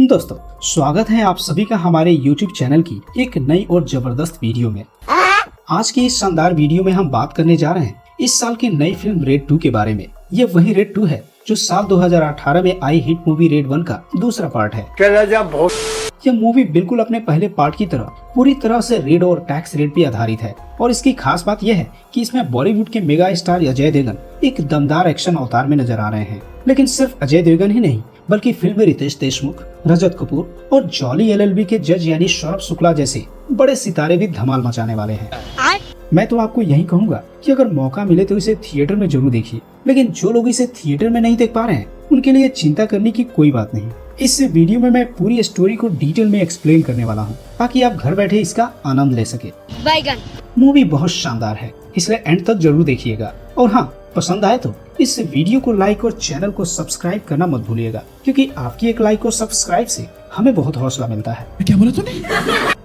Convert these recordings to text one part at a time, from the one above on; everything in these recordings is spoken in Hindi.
दोस्तों, स्वागत है आप सभी का हमारे YouTube चैनल की एक नई और जबरदस्त वीडियो में। आज की इस शानदार वीडियो में हम बात करने जा रहे हैं इस साल की नई फिल्म रेड 2 के बारे में। ये वही रेड 2 है जो साल 2018 में आई हिट मूवी रेड 1 का दूसरा पार्ट है। यह मूवी बिल्कुल अपने पहले पार्ट की तरह पूरी तरह से रेड और टैक्स रेड पे आधारित है और इसकी खास बात यह है कि इसमें बॉलीवुड के मेगा स्टार अजय देवगन एक दमदार एक्शन अवतार में नजर आ रहे हैं। लेकिन सिर्फ अजय देवगन ही नहीं बल्कि फिल्म में रितेश देशमुख, रजत कपूर और जॉली एलएलबी के जज यानी सौरभ शुक्ला जैसे बड़े सितारे भी धमाल मचाने वाले हैं। मैं तो आपको यही कहूँगा कि अगर मौका मिले तो इसे थिएटर में जरूर देखिए, लेकिन जो लोग इसे थिएटर में नहीं देख पा रहे हैं उनके लिए चिंता करने की कोई बात नहीं। इस वीडियो में मैं पूरी स्टोरी को डिटेल में एक्सप्लेन करने वाला हूँ ताकि आप घर बैठे इसका आनंद ले सके। मूवी बहुत शानदार है, इसलिए एंड तक जरूर देखिएगा। और हाँ, पसंद आए तो इस वीडियो को लाइक और चैनल को सब्सक्राइब करना मत भूलिएगा, क्योंकि आपकी एक लाइक और सब्सक्राइब से हमें बहुत हौसला मिलता है। क्या बोला तूने?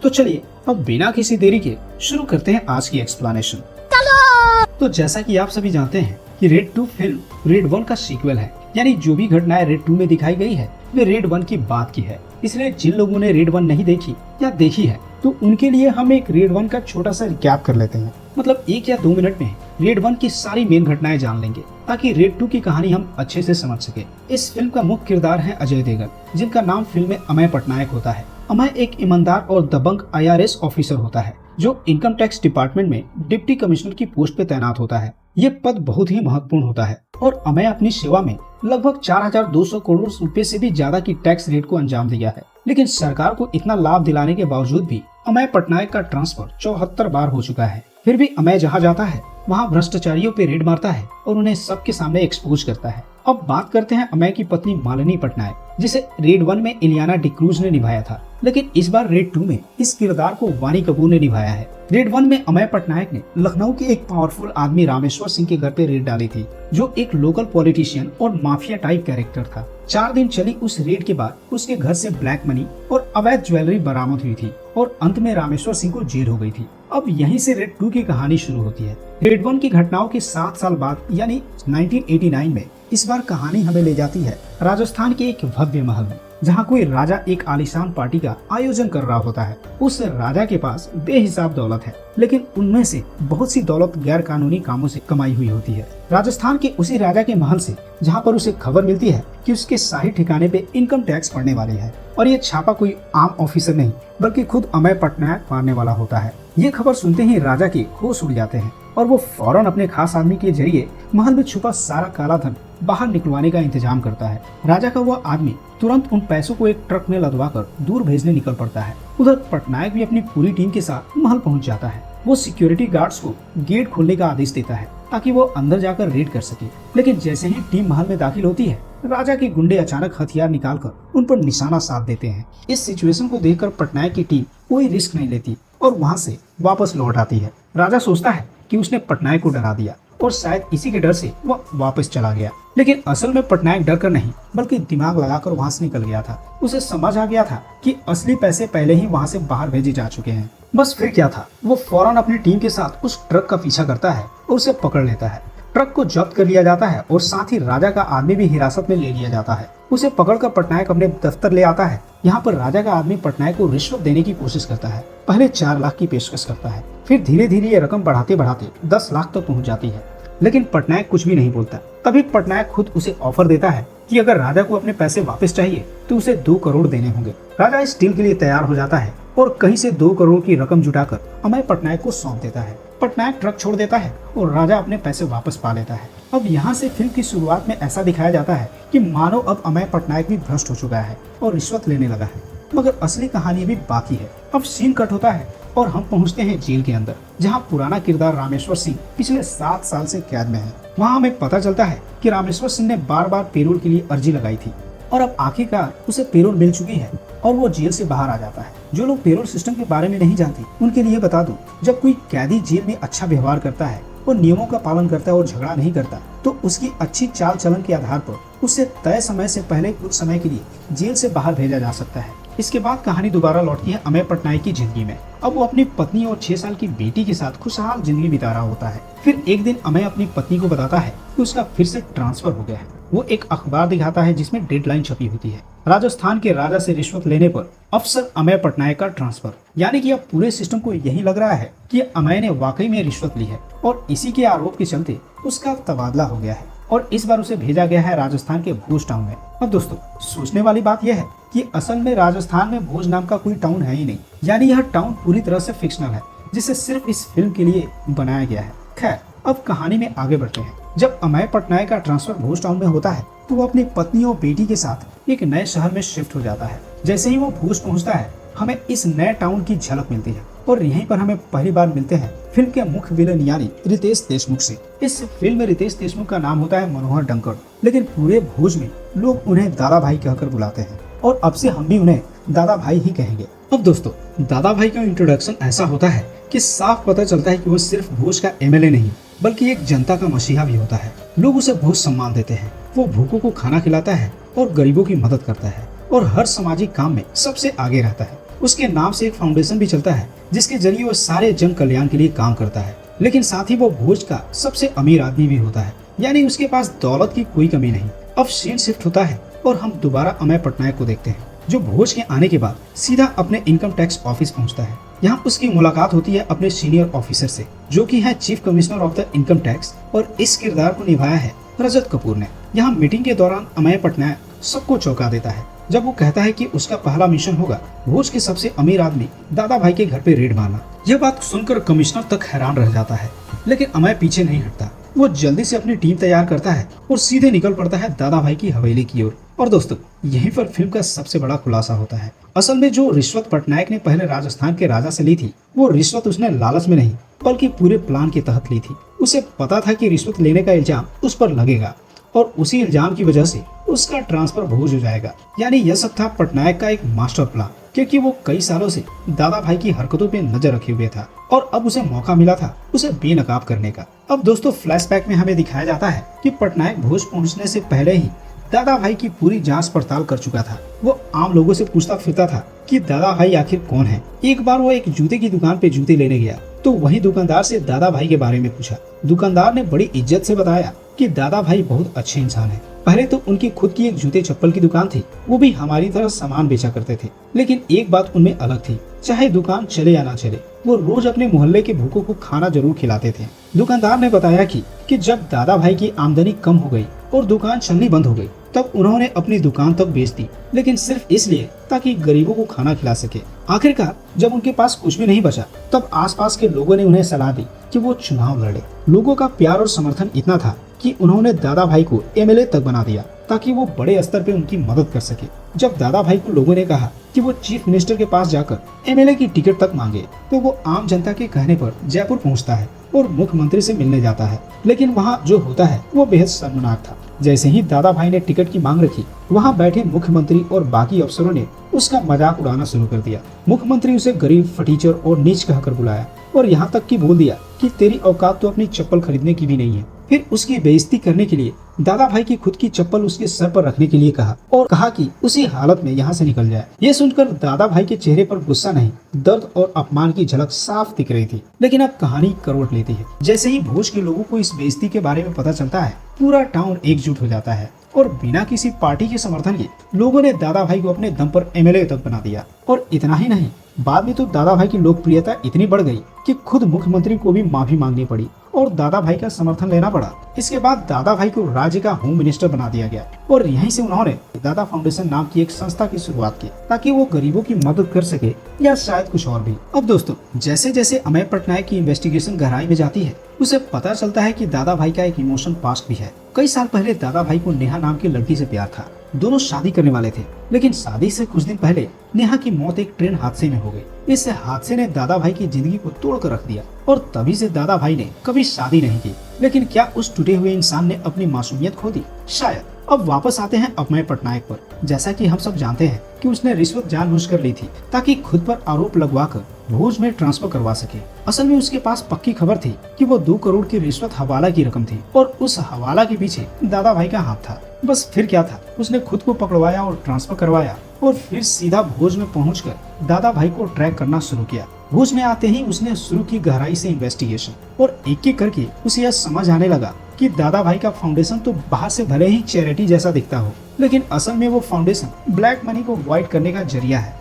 तो चलिए अब बिना किसी देरी के शुरू करते हैं आज की एक्सप्लेनेशन। तो जैसा कि आप सभी जानते हैं कि रेड 2 फिल्म रेड 1 का सीक्वल है, यानी जो भी घटनाएं रेड 2 में दिखाई गई है वे रेड 1 की बात की है। इसलिए जिन लोगों ने रेड 1 नहीं देखी या देखी है तो उनके लिए हम एक रेड 1 का छोटा सा रिकैप कर लेते हैं। मतलब 1 या 2 मिनट में रेड 1 की सारी मेन घटनाएं जान लेंगे ताकि रेड 2 की कहानी हम अच्छे से समझ सके। इस फिल्म का मुख्य किरदार है अजय देवगन, जिनका नाम फिल्म में अमय पटनायक होता है। अमय एक ईमानदार और दबंग IRS ऑफिसर होता है जो इनकम टैक्स डिपार्टमेंट में डिप्टी कमिश्नर की पोस्ट पे तैनात होता है। ये पद बहुत ही महत्वपूर्ण होता है और अमय अपनी सेवा में लगभग 4200 करोड़ रुपए से भी ज्यादा की टैक्स रेड को अंजाम दिया है। लेकिन सरकार को इतना लाभ दिलाने के बावजूद भी अमय पटनायक का ट्रांसफर 74 बार हो चुका है। फिर भी अमय जहाँ जाता है वहाँ भ्रष्टाचारियों पे रेड मारता है और उन्हें सबके सामने एक्सपोज करता है। अब बात करते हैं अमय की पत्नी मालिनी पटनायक, जिसे रेड 1 में इलियाना डिक्रूज ने निभाया था, लेकिन इस बार रेड 2 में इस किरदार को वानी कपूर ने निभाया है। रेड 1 में अमय पटनायक ने लखनऊ के एक पावरफुल आदमी रामेश्वर सिंह के घर पे रेड डाली थी, जो एक लोकल पॉलिटिशियन और माफिया टाइप कैरेक्टर था। 4 दिन चली उस रेड के बाद उसके घर से ब्लैक मनी और अवैध ज्वेलरी बरामद हुई थी और अंत में रामेश्वर सिंह को जेल हो गई थी। अब यहीं से रेड 2 की कहानी शुरू होती है। रेड 1 की घटनाओं के 7 साल बाद यानी 1989 में इस बार कहानी हमें ले जाती है राजस्थान के एक भव्य महल में, जहाँ कोई राजा एक आलीशान पार्टी का आयोजन कर रहा होता है। उस राजा के पास बेहिसाब दौलत है, लेकिन उनमें से बहुत सी दौलत गैर कानूनी कामों से कमाई हुई होती है। राजस्थान के उसी राजा के महल से जहाँ पर उसे खबर मिलती है कि उसके शाही ठिकाने पे इनकम टैक्स पड़ने वाले है और ये छापा कोई आम ऑफिसर नहीं बल्कि खुद अमय पटनायक मारने वाला होता है। ये खबर सुनते ही राजा के होश उड़ जाते हैं और वो फौरन अपने खास आदमी के जरिए महल में छुपा सारा काला धन बाहर निकलवाने का इंतजाम करता है। राजा का वह आदमी तुरंत उन पैसों को एक ट्रक में लदवाकर दूर भेजने निकल पड़ता है। उधर पटनायक भी अपनी पूरी टीम के साथ महल पहुंच जाता है। वो सिक्योरिटी गार्ड्स को गेट खोलने का आदेश देता है ताकि वो अंदर जाकर रेड कर सके। लेकिन जैसे ही टीम महल में दाखिल होती है, राजा के गुंडे अचानक हथियार निकालकर उन पर निशाना साध देते हैं। इस सिचुएशन को देखकर पटनायक की टीम कोई रिस्क नहीं लेती और वहाँ से वापस लौट आती है। राजा सोचता है कि उसने पटनायक को डरा दिया और शायद इसी के डर से वह वापस चला गया, लेकिन असल में पटनायक डर कर नहीं बल्कि दिमाग लगाकर वहाँ से निकल गया था। उसे समझ आ गया था कि असली पैसे पहले ही वहाँ से बाहर भेजे जा चुके हैं। बस फिर क्या था, वो फौरन अपनी टीम के साथ उस ट्रक का पीछा करता है और उसे पकड़ लेता है। ट्रक को जब्त कर लिया जाता है और साथ ही राजा का आदमी भी हिरासत में ले लिया जाता है। उसे पकड़कर पटनायक अपने दफ्तर ले आता है। यहाँ पर राजा का आदमी पटनायक को रिश्वत देने की कोशिश करता है। पहले 4 लाख की पेशकश करता है, फिर धीरे धीरे ये रकम बढ़ाते बढ़ाते 10 लाख तक पहुँच जाती है, लेकिन पटनायक कुछ भी नहीं बोलता। तभी पटनायक खुद उसे ऑफर देता है कि अगर राजा को अपने पैसे वापस चाहिए तो उसे 2 करोड़ देने होंगे। राजा इस डील के लिए तैयार हो जाता है और कहीं से 2 करोड़ की रकम जुटाकर अमय पटनायक को सौंप देता है। पटनायक ट्रक छोड़ देता है और राजा अपने पैसे वापस पा लेता है। अब यहाँ से फिल्म की शुरुआत में ऐसा दिखाया जाता है कि मानो अब अमय पटनायक भी भ्रष्ट हो चुका है और रिश्वत लेने लगा है, मगर असली कहानी अभी बाकी है। अब सीन कट होता है और हम पहुँचते हैं जेल के अंदर, जहाँ पुराना किरदार रामेश्वर सिंह पिछले 7 साल से कैद में है। वहाँ हमें पता चलता है कि रामेश्वर सिंह ने बार बार पेरोल के लिए अर्जी लगाई थी और अब आखिरकार उसे पेरोल मिल चुकी है और वो जेल से बाहर आ जाता है। जो लोग पेरोल सिस्टम के बारे में नहीं जानते उनके लिए बता दूं, जब कोई कैदी जेल में अच्छा व्यवहार करता है और नियमों का पालन करता है और झगड़ा नहीं करता, तो उसकी अच्छी चाल चलन के आधार पर उसे तय समय से पहले कुछ समय के लिए जेल से बाहर भेजा जा सकता है। इसके बाद कहानी दोबारा लौटती है अमेय पटनायक की जिंदगी में। अब वो अपनी पत्नी और 6 साल की बेटी के साथ खुशहाल जिंदगी बिता रहा होता है। फिर एक दिन अमेय अपनी पत्नी को बताता है कि उसका फिर से ट्रांसफर हो गया है। वो एक अखबार दिखाता है जिसमें डेडलाइन छपी होती है, राजस्थान के राजा से रिश्वत लेने पर अफसर अमेय पटनायक का ट्रांसफर। यानी कि अब पूरे सिस्टम को यही लग रहा है कि अमेय ने वाकई में रिश्वत ली है और इसी के आरोप के चलते उसका तबादला हो गया है और इस बार उसे भेजा गया है राजस्थान के भोज टाउन में। अब दोस्तों, सोचने वाली बात यह है कि असल में राजस्थान में भोज नाम का कोई टाउन है ही नहीं, यानी यह टाउन पूरी तरह से फिक्शनल है जिसे सिर्फ इस फिल्म के लिए बनाया गया है। खैर, अब कहानी में आगे बढ़ते हैं। जब अमेय पटनायक का ट्रांसफर भोज टाउन में होता है तो वो अपनी पत्नी और बेटी के साथ एक नए शहर में शिफ्ट हो जाता है। जैसे ही वो भोज पहुंचता है, हमें इस नए टाउन की झलक मिलती है और यहीं पर हमें पहली बार मिलते हैं फिल्म के मुख्य विलन यानी रितेश देशमुख से। इस फिल्म में रितेश देशमुख का नाम होता है मनोहर डंकड़, लेकिन पूरे भोज में लोग उन्हें दादा भाई कहकर बुलाते हैं और अब से हम भी उन्हें दादा भाई ही कहेंगे। अब दोस्तों, दादा भाई का इंट्रोडक्शन ऐसा होता है कि साफ पता चलता है कि वो सिर्फ भोज का एमएलए नहीं बल्कि एक जनता का मसीहा भी होता है। लोग उसे बहुत सम्मान देते हैं। वो भूखों को खाना खिलाता है और गरीबों की मदद करता है और हर सामाजिक काम में सबसे आगे रहता है। उसके नाम से एक फाउंडेशन भी चलता है जिसके जरिए वो सारे जन कल्याण के लिए काम करता है। लेकिन साथ ही वो भोज का सबसे अमीर आदमी भी होता है, यानी उसके पास दौलत की कोई कमी नहीं। अब सीन शिफ्ट होता है और हम दोबारा अमेय पटनायक को देखते हैं, जो भोज के आने के बाद सीधा अपने इनकम टैक्स ऑफिस पहुंचता है। यहाँ उसकी मुलाकात होती है अपने सीनियर ऑफिसर से, जो कि है chief commissioner of the income tax, और इस किरदार को निभाया है रजत कपूर ने। यहाँ मीटिंग के दौरान अमेय पटनायक सबको चौंका देता है जब वो कहता है कि उसका पहला मिशन होगा भोज के सबसे अमीर आदमी दादा भाई के घर पे रेड मारना। यह बात सुनकर कमिश्नर तक हैरान रह जाता है, लेकिन अमेय पीछे नहीं हटता। वो जल्दी से अपनी टीम तैयार करता है और सीधे निकल पड़ता है दादा भाई की हवेली की ओर। और दोस्तों, यहीं पर फिल्म का सबसे बड़ा खुलासा होता है। असल में जो रिश्वत पटनायक ने पहले राजस्थान के राजा से ली थी, वो रिश्वत उसने लालच में नहीं बल्कि पूरे प्लान के तहत ली थी। उसे पता था कि रिश्वत लेने का इल्जाम उस पर लगेगा और उसी इल्जाम की वजह से उसका ट्रांसफर भोज हो जाएगा। यानी यह सब था पटनायक का एक मास्टर प्लान, क्योंकि वो कई सालों से दादा भाई की हरकतों पे नजर रखे हुए था और अब उसे मौका मिला था उसे बेनकाब करने का। अब दोस्तों, फ्लैशबैक में हमें दिखाया जाता है कि पटनायक भोज पहुंचने से पहले ही दादा भाई की पूरी जांच पड़ताल कर चुका था। वो आम लोगों से पूछता फिरता था कि दादा भाई आखिर कौन है। एक बार वो एक जूते की दुकान पे जूते लेने गया तो वही दुकानदार से दादा भाई के बारे में पूछा। दुकानदार ने बड़ी इज्जत से बताया कि दादा भाई बहुत अच्छे इंसान हैं। पहले तो उनकी खुद की एक जूते चप्पल की दुकान थी, वो भी हमारी तरह सामान बेचा करते थे, लेकिन एक बात उनमें अलग थी, चाहे दुकान चले या ना चले, वो रोज अपने मोहल्ले के भूखों को खाना जरूर खिलाते थे। दुकानदार ने बताया कि जब दादा भाई की आमदनी कम हो गई और दुकान चलनी बंद हो गई, तब उन्होंने अपनी दुकान तक बेच दी, लेकिन सिर्फ इसलिए ताकि गरीबों को खाना खिला सके। आखिरकार जब उनके पास कुछ भी नहीं बचा, तब आसपास के लोगों ने उन्हें सलाह दी कि वो चुनाव लड़े। लोगों का प्यार और समर्थन इतना था कि उन्होंने दादा भाई को एमएलए तक बना दिया ताकि वो बड़े स्तर पे उनकी मदद कर सके। जब दादा भाई को लोगों ने कहा कि वो चीफ मिनिस्टर के पास जाकर एमएलए की टिकट तक मांगे, तो वो आम जनता के कहने पर जयपुर पहुंचता है और मुख्यमंत्री से मिलने जाता है। लेकिन वहाँ जो होता है वो बेहद शर्मनाक था। जैसे ही दादा भाई ने टिकट की मांग रखी, वहाँ बैठे मुख्यमंत्री और बाकी अफसरों ने उसका मजाक उड़ाना शुरू कर दिया। मुख्यमंत्री उसे गरीब, फटीचर और नीच कहकर बुलाया और यहाँ तक कि बोल दिया कि तेरी औकात तो अपनी चप्पल खरीदने की भी नहीं है। फिर उसकी बेइज्जती करने के लिए दादा भाई की खुद की चप्पल उसके सर पर रखने के लिए कहा और कहा कि उसी हालत में यहाँ से निकल जाए। ये सुनकर दादा भाई के चेहरे पर गुस्सा नहीं, दर्द और अपमान की झलक साफ दिख रही थी। लेकिन अब कहानी करवट लेती है। जैसे ही भोज के लोगों को इस बेइज्जती के बारे में पता चलता है, पूरा टाउन एकजुट हो जाता है और बिना किसी पार्टी के समर्थन के लोगों ने दादा भाई को अपने दम पर एमएलए तक बना दिया। और इतना ही नहीं, बाद में तो दादा भाई की लोकप्रियता इतनी बढ़ गई कि खुद मुख्यमंत्री को भी माफी मांगनी पड़ी और दादा भाई का समर्थन लेना पड़ा। इसके बाद दादा भाई को राज्य का होम मिनिस्टर बना दिया गया और यहीं से उन्होंने दादा फाउंडेशन नाम की एक संस्था की शुरुआत की ताकि वो गरीबों की मदद कर सके या शायद कुछ और भी। अब दोस्तों, जैसे जैसे अमेय पटनायक की इन्वेस्टिगेशन गहराई में जाती है, उसे पता चलता है कि दादा भाई का एक इमोशन पास्ट भी है। कई साल पहले दादा भाई को नेहा नाम की लड़की से प्यार था। दोनों शादी करने वाले थे, लेकिन शादी से कुछ दिन पहले नेहा की मौत एक ट्रेन हादसे में हो गई। इस हादसे ने दादा भाई की जिंदगी को तोड़ कर रख दिया और तभी से दादा भाई ने कभी शादी नहीं की। लेकिन क्या उस टूटे हुए इंसान ने अपनी मासूमियत खो दी? शायद। अब वापस आते हैं अमेय पटनायक पर। जैसा कि हम सब जानते हैं कि उसने रिश्वत जानबूझकर ली थी ताकि खुद पर आरोप लगवाकर भोज में ट्रांसफर करवा सके। असल में उसके पास पक्की खबर थी कि वो 2 करोड़ की रिश्वत हवाला की रकम थी और उस हवाला के पीछे दादा भाई का हाथ था। बस फिर क्या था, उसने खुद को पकड़वाया और ट्रांसफर करवाया और फिर सीधा भोज में पहुंचकर दादा भाई को ट्रैक करना शुरू किया। भोज में आते ही उसने शुरू की गहराई से इन्वेस्टिगेशन और एक एक करके उसे यह समझ आने लगा कि दादा भाई का फाउंडेशन तो बाहर से भले ही चैरिटी जैसा दिखता हो, लेकिन असल में वो फाउंडेशन ब्लैक मनी को अवॉइड करने का जरिया है।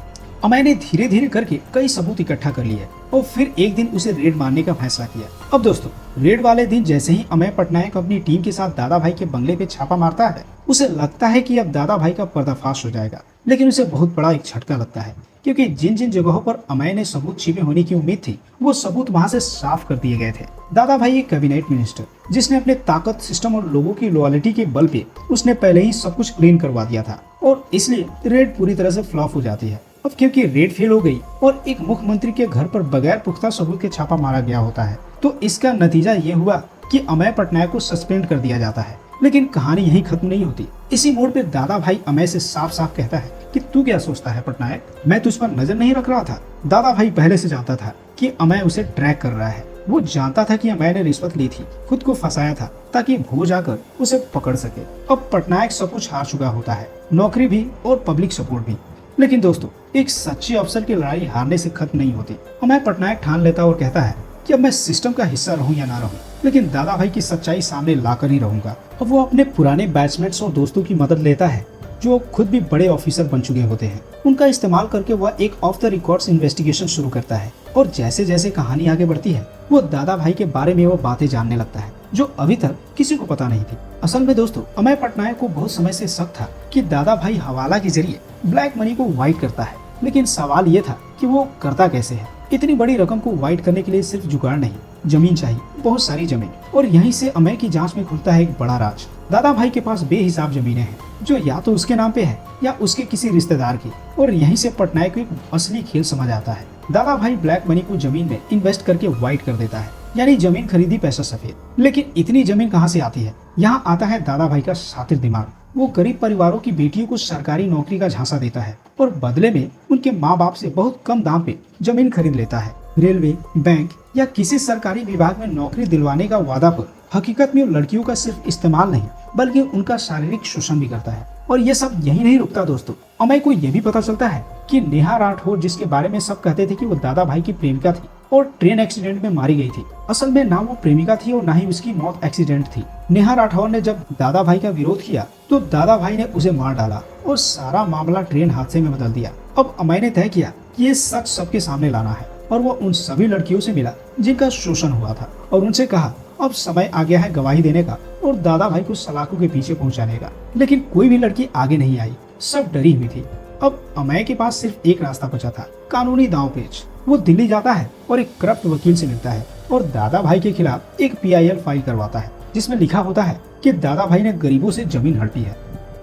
अमय ने धीरे धीरे करके कई सबूत इकट्ठा कर लिए और फिर एक दिन उसे रेड मारने का फैसला किया। अब दोस्तों, रेड वाले दिन जैसे ही अमय पटनायक अपनी टीम के साथ दादा भाई के बंगले पे छापा मारता है, उसे लगता है कि अब दादा भाई का पर्दाफाश हो जाएगा, लेकिन उसे बहुत बड़ा एक झटका लगता है, क्योंकि जिन जिन जगहों पर अमय ने सबूत छिपे होने की उम्मीद थी, वो सबूत वहाँ से साफ कर दिए गए थे। दादा भाई एक कैबिनेट मिनिस्टर, जिसने अपने ताकत, सिस्टम और लोगों की लॉयल्टी के बल पे उसने पहले ही सब कुछ क्लीन करवा दिया था, और इसलिए रेड पूरी तरह से फ्लॉप हो जाती है। अब क्योंकि रेड फेल हो गई और एक मुख्यमंत्री के घर पर बगैर पुख्ता सबूत के छापा मारा गया होता है, तो इसका नतीजा ये हुआ कि अमय पटनायक को सस्पेंड कर दिया जाता है। लेकिन कहानी यहीं खत्म नहीं होती। इसी मोड़ पे दादा भाई अमय से साफ साफ कहता है कि तू क्या सोचता है पटनायक, मैं तुझ पर नजर नहीं रख रहा था। दादा भाई पहले से जानता था कि अमय उसे ट्रैक कर रहा है। वो जानता था कि अमय ने रिश्वत ली थी, खुद को फंसाया था ताकि भोज आकर उसे पकड़ सके। अब पटनायक सब कुछ हार चुका होता है, नौकरी भी और पब्लिक सपोर्ट भी। लेकिन दोस्तों, एक सच्चे अफसर की लड़ाई हारने से खत्म नहीं होती। अमय पटनायक ठान लेता और कहता है कि अब मैं सिस्टम का हिस्सा रहूं या ना रहूं, लेकिन दादा भाई की सच्चाई सामने लाकर ही रहूंगा। अब वो अपने पुराने बैचमेट्स और दोस्तों की मदद लेता है, जो खुद भी बड़े ऑफिसर बन चुके होते हैं। उनका इस्तेमाल करके वह एक ऑफ द रिकॉर्ड्स इन्वेस्टिगेशन शुरू करता है, और जैसे जैसे कहानी आगे बढ़ती है, वो दादा भाई के बारे में वो बातें जानने लगता है जो अभी तक किसी को पता नहीं थी। असल में दोस्तों, अमय पटनायक को बहुत समय से शक था कि दादा भाई हवाला के जरिए ब्लैक मनी को वाइट करता है, लेकिन सवाल ये था कि वो करता कैसे है। इतनी बड़ी रकम को वाइट करने के लिए सिर्फ जुगाड़ नहीं, जमीन चाहिए, बहुत सारी जमीन। और यहीं से अमय की जांच में खुलता है एक बड़ा राज। दादा भाई के पास बेहिसाब जमीनें हैं, जो या तो उसके नाम पे है या उसके किसी रिश्तेदार की, और यहीं से पटनायक को एक असली खेल समझ आता है। दादा भाई ब्लैक मनी को जमीन में इन्वेस्ट करके वाइट कर देता है, यानी जमीन खरीदी पैसा सफेद। लेकिन इतनी जमीन कहाँ से आती है? यहाँ आता है दादा भाई का शातिर दिमाग। वो गरीब परिवारों की बेटियों को सरकारी नौकरी का झांसा देता है और बदले में उनके माँ बाप से बहुत कम दाम पे जमीन खरीद लेता है। रेलवे, बैंक या किसी सरकारी विभाग में नौकरी दिलवाने का वादा पर हकीकत में लड़कियों का सिर्फ इस्तेमाल नहीं, बल्कि उनका शारीरिक शोषण भी करता है। और ये सब यही नहीं रुकता दोस्तों, अमय को ये भी पता चलता है कि नेहा राठौर, जिसके बारे में सब कहते थे कि वो दादा भाई की प्रेमिका थी और ट्रेन एक्सीडेंट में मारी गई थी, असल में ना वो प्रेमिका थी और ना ही उसकी मौत एक्सीडेंट थी। नेहा राठौर ने जब दादा भाई का विरोध किया तो दादा भाई ने उसे मार डाला और सारा मामला ट्रेन हादसे में बदल दिया। अब अमय ने तय किया कि ये सच सबके सामने लाना है, और वो उन सभी लड़कियों से मिला जिनका शोषण हुआ था, और उनसे कहा अब समय आ गया है गवाही देने का और दादा भाई को सलाखों के पीछे पहुंचाने का। लेकिन कोई भी लड़की आगे नहीं आई, सब डरी हुई थी। अब अमय के पास सिर्फ एक रास्ता बचा था, कानूनी दांवपेच। वो दिल्ली जाता है और एक करप्ट वकील से मिलता है और दादा भाई के खिलाफ एक PIL फाइल करवाता है, जिसमें लिखा होता है कि दादा भाई ने गरीबों से जमीन हड़पी है।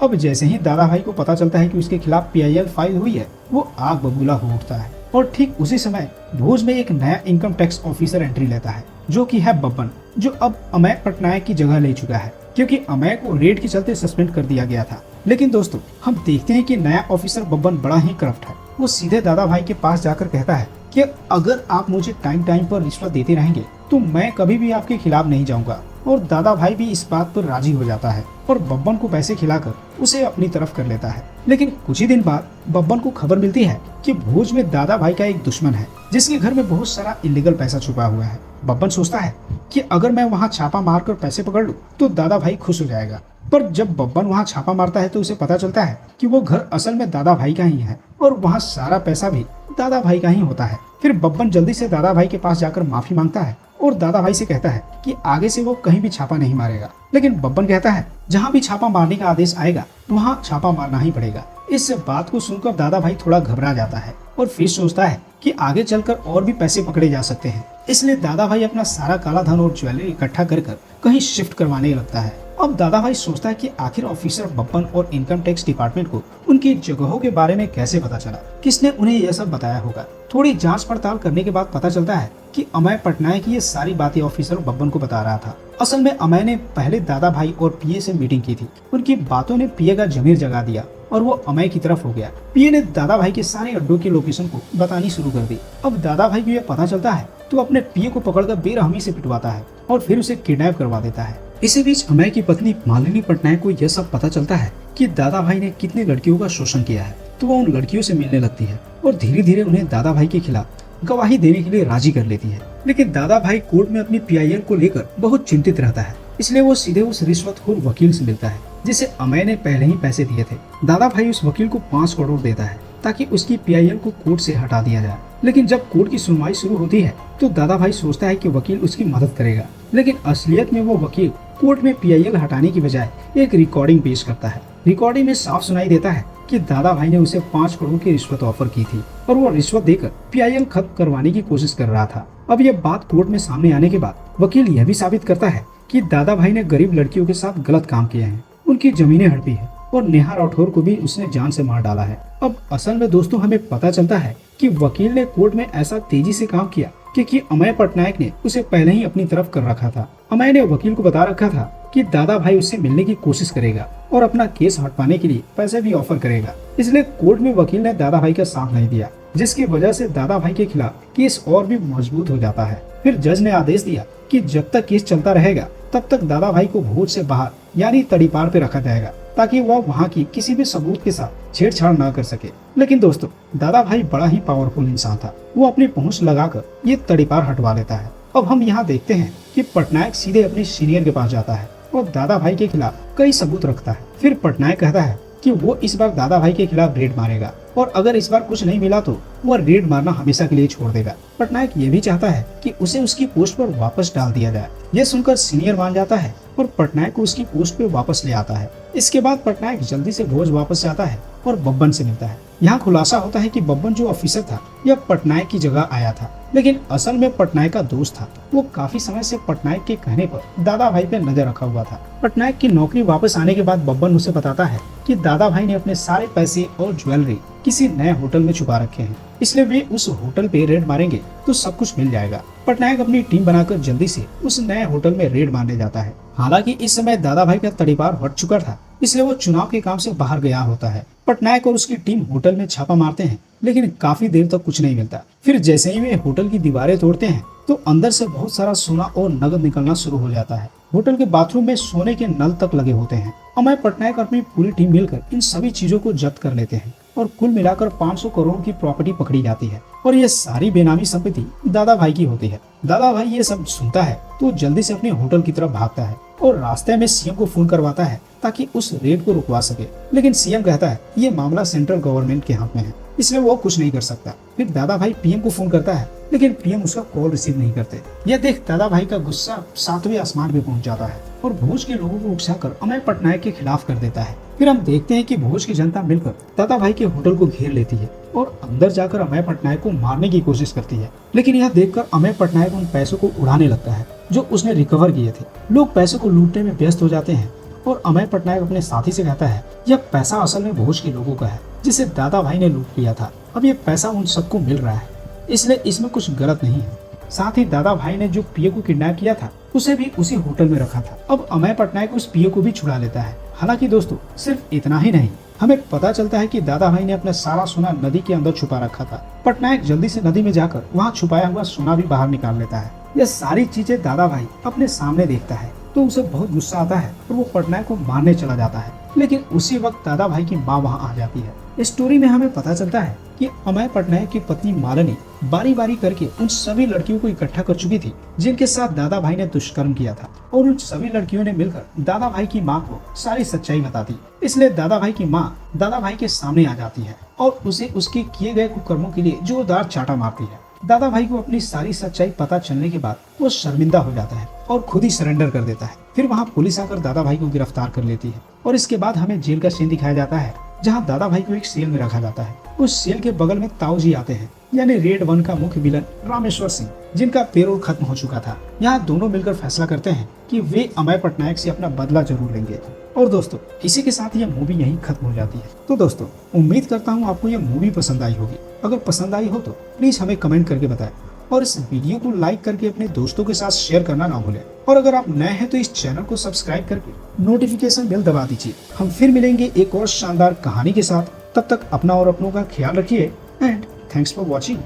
अब जैसे ही दादा भाई को पता चलता है कि उसके खिलाफ PIL फाइल हुई है, वो आग बबूला हो उठता है। और ठीक उसी समय भोज में एक नया इनकम टैक्स ऑफिसर एंट्री लेता है, जो कि है बब्बन, जो अब अमय पटनायक की जगह ले चुका है, क्योंकि अमय को रेड के चलते सस्पेंड कर दिया गया था। लेकिन दोस्तों, हम देखते हैं कि नया ऑफिसर बब्बन बड़ा ही करप्ट है। वो सीधे दादा भाई के पास जाकर कहता है कि अगर आप मुझे टाइम टाइम पर रिश्वत देते रहेंगे तो मैं कभी भी आपके खिलाफ नहीं जाऊंगा। और दादा भाई भी इस बात पर राजी हो जाता है और बब्बन को पैसे खिलाकर उसे अपनी तरफ कर लेता है। लेकिन कुछ ही दिन बाद बब्बन को खबर मिलती है कि भोज में दादा भाई का एक दुश्मन है, जिसके घर में बहुत सारा इलीगल पैसा छुपा हुआ है। बब्बन सोचता है कि अगर मैं वहाँ छापा मारकर पैसे पकड़ लूं तो दादा भाई खुश हो जाएगा। पर जब बब्बन वहाँ छापा मारता है तो उसे पता चलता है कि वो घर असल में दादा भाई का ही है और वहाँ सारा पैसा भी दादा भाई का ही होता है। फिर बब्बन जल्दी से दादा भाई के पास जाकर माफी मांगता है और दादा भाई से कहता है कि आगे से वो कहीं भी छापा नहीं मारेगा। लेकिन बब्बन कहता है जहाँ भी छापा मारने का आदेश आएगा वहाँ छापा मारना ही पड़ेगा। इस बात को सुनकर दादा भाई थोड़ा घबरा जाता है और फिर सोचता है कि आगे चलकर और भी पैसे पकड़े जा सकते हैं। इसलिए दादा भाई अपना सारा काला धन और ज्वेलरी इकट्ठा कर कहीं शिफ्ट करवाने लगता है। अब दादा भाई सोचता है कि आखिर ऑफिसर बब्बन और इनकम टैक्स डिपार्टमेंट को उनकी जगहों के बारे में कैसे पता चला, किसने उन्हें यह सब बताया होगा। थोड़ी जांच पड़ताल करने के बाद पता चलता है कि अमय पटनायक ये सारी बातें ऑफिसर बब्बन को बता रहा था। असल में अमय ने पहले दादा भाई और PA से मीटिंग की थी। उनकी बातों ने PA का जमीर जगा दिया और वो अमय की तरफ हो गया। PA ने दादा भाई के सारे अड्डों की लोकेशन को बतानी शुरू कर दी। अब दादा भाई को यह पता चलता है तो अपने PA को पकड़कर बेरहमी से पिटवाता है और फिर उसे किडनैप करवा देता है। इसी बीच अमय की पत्नी मालिनी पटनायक को यह सब पता चलता है कि दादा भाई ने कितनी लड़कियों का शोषण किया है। तो वो उन लड़कियों से मिलने लगती है और धीरे धीरे उन्हें दादा भाई के खिलाफ गवाही देने के लिए राजी कर लेती है। लेकिन दादा भाई कोर्ट में अपनी पीआईएल को लेकर बहुत चिंतित रहता है, इसलिए वो सीधे उस रिश्वतखोर वकील से मिलता है जिसे अमय ने पहले ही पैसे दिए थे। दादा भाई उस वकील को 5 करोड़ देता है ताकि उसकी पीआईएल को कोर्ट से हटा दिया जाए। लेकिन जब कोर्ट की सुनवाई शुरू होती है तो दादा भाई सोचता है कि वकील उसकी मदद करेगा, लेकिन असलियत में वो वकील कोर्ट में पीआईएल हटाने की बजाय एक रिकॉर्डिंग पेश करता है। रिकॉर्डिंग में साफ सुनाई देता है कि दादा भाई ने उसे 5 करोड़ की रिश्वत ऑफर की थी और वो रिश्वत देकर पीआईएल खत्म करवाने की कोशिश कर रहा था। अब यह बात कोर्ट में सामने आने के बाद वकील यह भी साबित करता है कि दादा भाई ने गरीब लड़कियों के साथ गलत काम किए हैं, उनकी जमीनें हड़पी है और नेहा राठौर को भी उसने जान से मार डाला है। अब असल में दोस्तों हमें पता चलता है कि वकील ने कोर्ट में ऐसा तेजी से काम किया क्योंकि अमय पटनायक ने उसे पहले ही अपनी तरफ कर रखा था। अमय ने वकील को बता रखा था कि दादा भाई उससे मिलने की कोशिश करेगा और अपना केस हटवाने के लिए पैसे भी ऑफर करेगा, इसलिए कोर्ट में वकील ने दादा भाई का साथ नहीं दिया, जिसकी वजह से दादा भाई के खिलाफ केस और भी मजबूत हो जाता है। फिर जज ने आदेश दिया कि जब तक केस चलता रहेगा तब तक दादा भाई को भोज से बाहर यानी तड़ीपार पे रखा जाएगा ताकि वह वहाँ की किसी भी सबूत के साथ छेड़छाड़ न कर सके। लेकिन दोस्तों दादा भाई बड़ा ही पावरफुल इंसान था, वो अपनी पहुंच लगाकर ये तड़ीपार हटवा लेता है। अब हम यहाँ देखते हैं कि पटनायक सीधे अपने सीनियर के पास जाता है और दादा भाई के खिलाफ कई सबूत रखता है। फिर पटनायक कहता है कि वो इस बार दादा भाई के खिलाफ रेड मारेगा और अगर इस बार कुछ नहीं मिला तो वह रेड मारना हमेशा के लिए छोड़ देगा। पटनायक ये भी चाहता है कि उसे उसकी पोस्ट पर वापस डाल दिया जाए। यह सुनकर सीनियर मान जाता है और पटनायक को उसकी पोस्ट पे वापस ले आता है। इसके बाद पटनायक जल्दी से भोज वापस जाता है और बब्बन से मिलता है। यहाँ खुलासा होता है कि बब्बन जो ऑफिसर था यह पटनायक की जगह आया था, लेकिन असल में पटनायक का दोस्त था। वो काफी समय से पटनायक के कहने पर दादा भाई पे नजर रखा हुआ था। पटनायक की नौकरी वापस आने के बाद बब्बन उसे बताता है कि दादा भाई ने अपने सारे पैसे और ज्वेलरी किसी नए होटल में छुपा रखे हैं, इसलिए वे उस होटल पे रेड मारेंगे तो सब कुछ मिल जाएगा। पटनायक अपनी टीम बनाकर जल्दी से उस नए होटल में रेड मारने जाता है। हालांकि इस समय दादा भाई का तड़ीपार हट चुका था, इसलिए वो चुनाव के काम से बाहर गया होता है। पटनायक और उसकी टीम होटल में छापा मारते हैं, लेकिन काफी देर तक कुछ नहीं मिलता। फिर जैसे ही वे होटल की दीवारें तोड़ते हैं तो अंदर से बहुत सारा सोना और नकद निकलना शुरू हो जाता है। होटल के बाथरूम में सोने के नल तक लगे होते हैं। अमय पटनायक और अपनी पूरी टीम मिलकर इन सभी चीजों को जब्त कर लेते हैं और कुल मिलाकर 500 करोड़ की प्रॉपर्टी पकड़ी जाती है और ये सारी बेनामी संपत्ति दादा भाई की होती है। दादा भाई ये सब सुनता है तो जल्दी से अपने होटल की तरफ भागता है और रास्ते में सीएम को फोन करवाता है ताकि उस रेड को रुकवा सके, लेकिन सीएम कहता है ये मामला सेंट्रल गवर्नमेंट के हाथ में है, इसलिए वो कुछ नहीं कर सकता। फिर दादा भाई पीएम को फोन करता है, लेकिन पीएम उसका कॉल रिसीव नहीं करते। यह देख दादा भाई का गुस्सा 7वें आसमान पे पहुंच जाता है और भोज के लोगों को उकसाकर अमय पटनायक के खिलाफ कर देता है। फिर हम देखते हैं कि भोज की जनता मिलकर दादा भाई के होटल को घेर लेती है और अंदर जाकर अमय पटनायक को मारने की कोशिश करती है, लेकिन यह देखकर अमय पटनायक उन पैसों को उड़ाने लगता है जो उसने रिकवर किए थे। लोग पैसों को लूटने में व्यस्त हो जाते हैं और अमय पटनायक अपने साथी से कहता है यह पैसा असल में भोज के लोगों का है जिसे दादा भाई ने लूट लिया था। अब ये पैसा उन सबको मिल रहा है, इसलिए इसमें कुछ गलत नहीं है। साथ ही दादा भाई ने जो पीए को किडनैप किया था उसे भी उसी होटल में रखा था। अब अमय पटनायक उस पीए को भी छुड़ा लेता है। हालांकि दोस्तों सिर्फ इतना ही नहीं, हमें पता चलता है कि दादा भाई ने अपना सारा सोना नदी के अंदर छुपा रखा था। पटनायक जल्दी से नदी में जाकर वहाँ छुपाया हुआ सोना भी बाहर निकाल लेता है। यह सारी चीजें दादा भाई अपने सामने देखता है तो उसे बहुत गुस्सा आता है और वो पटनायक को मारने चला जाता है, लेकिन उसी वक्त दादा भाई की माँ वहाँ आ जाती है। इस स्टोरी में हमें पता चलता है कि अमय पटनायक की पत्नी मालिनी बारी बारी करके उन सभी लड़कियों को इकट्ठा कर चुकी थी जिनके साथ दादा भाई ने दुष्कर्म किया था, और उन सभी लड़कियों ने मिलकर दादा भाई की माँ को सारी सच्चाई बता दी। इसलिए दादा भाई की माँ दादा भाई के सामने आ जाती है और उसे उसके किए गए कुकर्मों के लिए जोरदार चाटा मारती है। दादा भाई को अपनी सारी सच्चाई पता चलने के बाद वो शर्मिंदा हो जाता है और खुद ही सरेंडर कर देता है। फिर वहाँ पुलिस आकर दादा भाई को गिरफ्तार कर लेती है और इसके बाद हमें जेल का सीन दिखाया जाता है जहाँ दादा भाई को एक सेल में रखा जाता है। उस सेल के बगल में ताऊ जी आते हैं, यानी रेड 1 का मुख्य विलन रामेश्वर सिंह, जिनका पेरोल खत्म हो चुका था। यहाँ दोनों मिलकर फैसला करते हैं कि वे अमय पटनायक से अपना बदला जरूर लेंगे। और दोस्तों इसी के साथ यह मूवी यहीं खत्म हो जाती है। तो दोस्तों उम्मीद करता हूँ आपको यह मूवी पसंद आई होगी। अगर पसंद आई हो तो प्लीज हमें कमेंट करके बताएं और इस वीडियो को लाइक करके अपने दोस्तों के साथ शेयर करना ना भूलें। और अगर आप नए हैं तो इस चैनल को सब्सक्राइब करके नोटिफिकेशन बेल दबा दीजिए। हम फिर मिलेंगे एक और शानदार कहानी के साथ। तब तक अपना और अपनों का ख्याल रखिए एंड थैंक्स फॉर वॉचिंग।